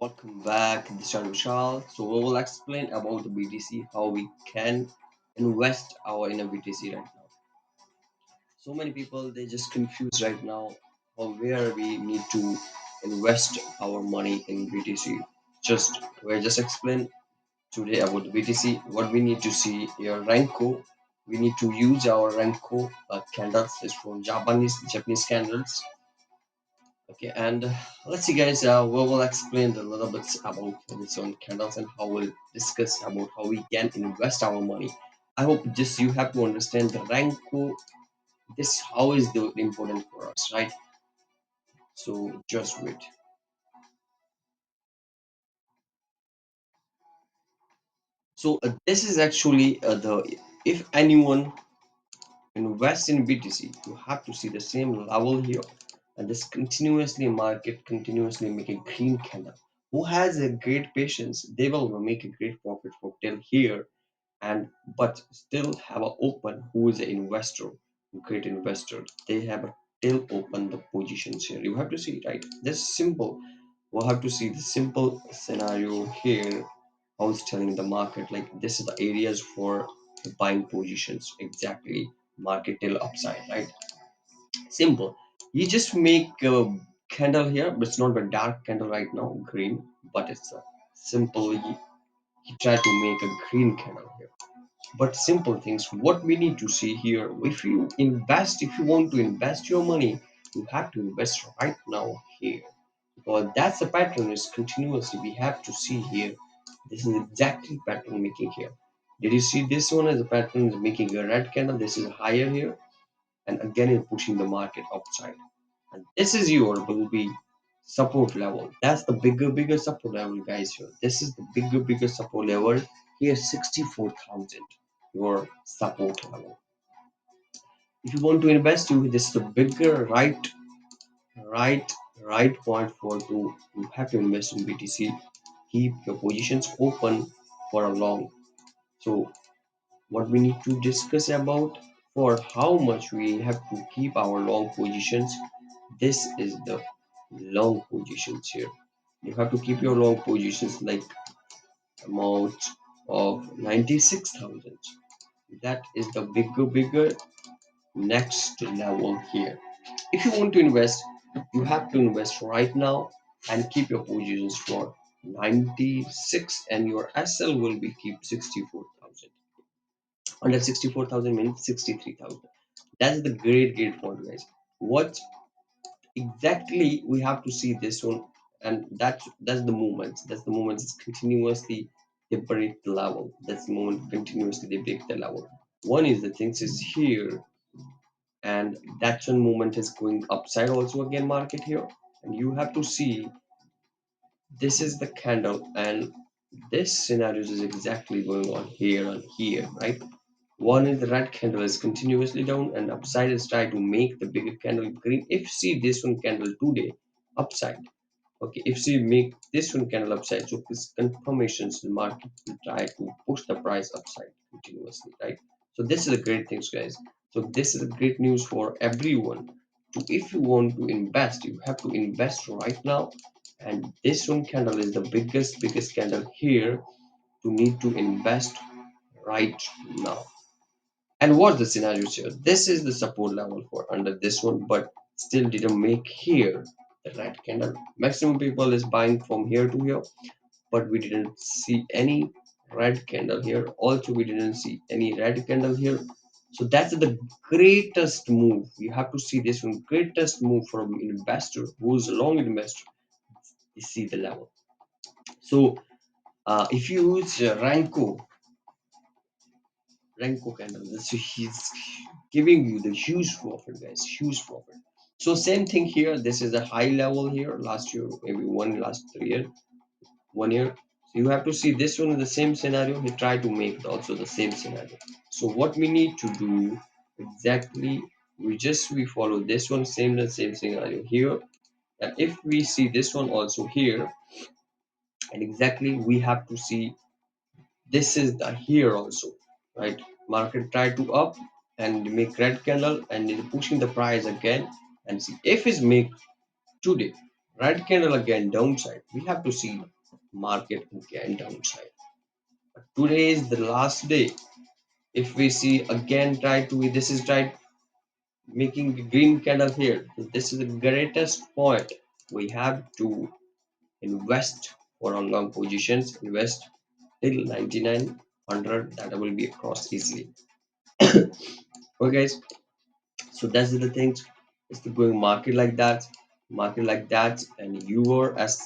Welcome back. This is Vishal. So we will explain about the BTC, how we can invest our in a BTC right now. So many people they just confused right now on where we need to invest our money in BTC. We just explain today about the BTC. What we need to see your Renko. We need to use our Renko candles. It's from Japanese candles. Okay, and let's see, guys. We will explain a little bit about this on candles and how we'll discuss about how we can invest our money. I hope just you have to understand the Ranko. This how is the important for us, right? So just wait. So this is actually the if anyone invest in BTC, you have to see the same level here, and this continuously market continuously make a green candle. Who has a great patience, they will make a great profit for till here and but still have a open who is an investor, great investor. They have a till open the positions here. You have to see right. This is simple. We'll have to see the simple scenario here. I was telling the market like this is the areas for the buying positions exactly market till upside, right? Simple. You just make a candle here, but it's not a dark candle right now, green, but it's a simple. He tried to make a green candle here but simple things what we need to see here if you want to invest your money you have to invest right now here because that's the pattern is continuously we have to see here this is exactly pattern making here. Did you see this one as a pattern is making a red candle, this is higher here and again it's pushing the market upside and this is your will be support level. That's the bigger support level, guys. Here this is the bigger support level here, 64,000 your support level. If you want to invest you this is the bigger right right point for to you have to invest in BTC. Keep your positions open for a long. So what we need to discuss about for how much we have to keep our long positions. This is the long positions here. You have to keep your long positions like amount of 96,000. That is the bigger next level here. If you want to invest, you have to invest right now and keep your positions for 96 and your SL will be keep 64,000. Under 64,000 means 63,000. That's the great point, guys. What exactly we have to see this one, and that's the movement. That's the movement. It's continuously they break the level. That's the moment continuously they break the level. One is the things is here, and that's one movement is going upside also again market here, and you have to see this is the candle, and this scenario is exactly going on here and here, right? One is the red candle is continuously down and upside is trying to make the bigger candle green. If see this one candle today upside, okay, if she make this one candle upside, so this confirmations the market will try to push the price upside continuously, right? So this is a great things, guys. So this is a great news for everyone. To if you want to invest, you have to invest right now. And this one candle is the biggest candle here to need to invest right now. And what's the scenario here? This is the support level for under this one, but still didn't make here the red candle. Maximum people is buying from here to here, but we didn't see any red candle here. Also, we didn't see any red candle here. So that's the greatest move. You have to see this one greatest move from investor who's a long investor. You see the level. So if you use Renko candle. So he's giving you the huge profit, guys, huge profit. So same thing here. This is a high level here. Last year, maybe one last 3 year, 1 year. So you have to see this one in the same scenario. He tried to make also the same scenario. So what we need to do exactly, we follow this one the same scenario here. And if we see this one also here, and exactly we have to see this is the here also, right? Market try to up and make red candle and is pushing the price again and see if it's make today red candle again downside. We have to see market again downside. Today is the last day. If we see again, try to this is try making the green candle here. This is the greatest point. We have to invest for on long positions. Invest till 9900. That will be across easily. Okay, guys. So that's the things. It's the going market like that, and you are as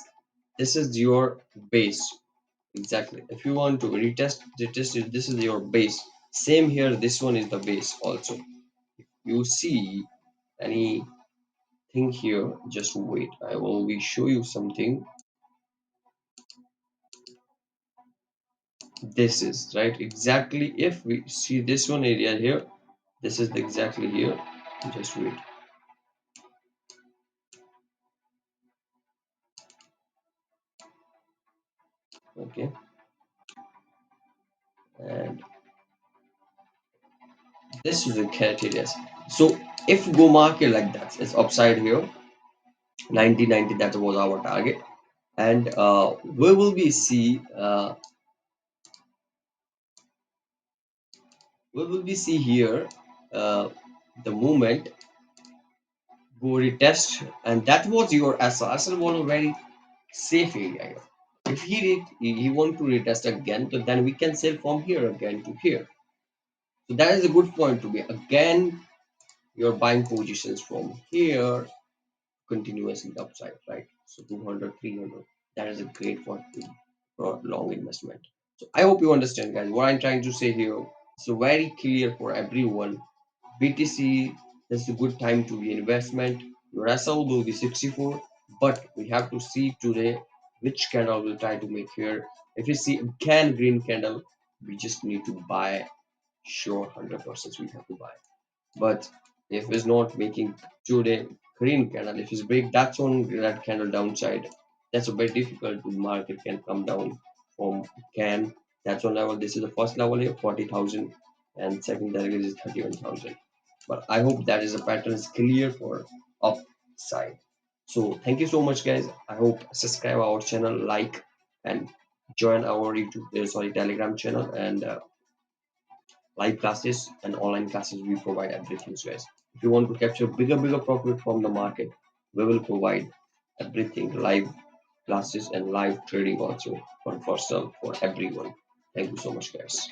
this is your base. Exactly. If you want to retest it, this is your base. Same here. This one is the base also. You see anything here? Just wait. I will be show you something. This is right exactly. If we see this one area here, this is exactly here. Just wait. Okay, and this is the criteria. So if we go market like that, it's upside here. 9090. That was our target, and we will be see. We will be see here uh, the movement go retest, and that was your SL. SL was a very safe area. If he want to retest again, so then we can sell from here again to here. So that is a good point to be. Again, you're buying positions from here continuously upside, right? So 200, 300. That is a great point to for long investment. So I hope you understand, guys, what I'm trying to say here. So very clear for everyone. BTC, this is a good time to be investment. Your SL will be 64, but we have to see today which candle we'll try to make here. If you see again green candle, we just need to buy. Sure, 100% we have to buy. But if it's not making today green candle, if it's break that's on red candle downside, that's a very difficult to market can come down from can. That's one level. This is the first level here, 40,000, and second target is 31,000. But I hope that is a pattern is clear for upside. So thank you so much, guys. I hope subscribe our channel, like, and join our YouTube, sorry, Telegram channel, and live classes and online classes. We provide everything, so guys. If you want to capture bigger profit from the market, we will provide everything, live classes and live trading also for sale for everyone. Thank you so much, guys.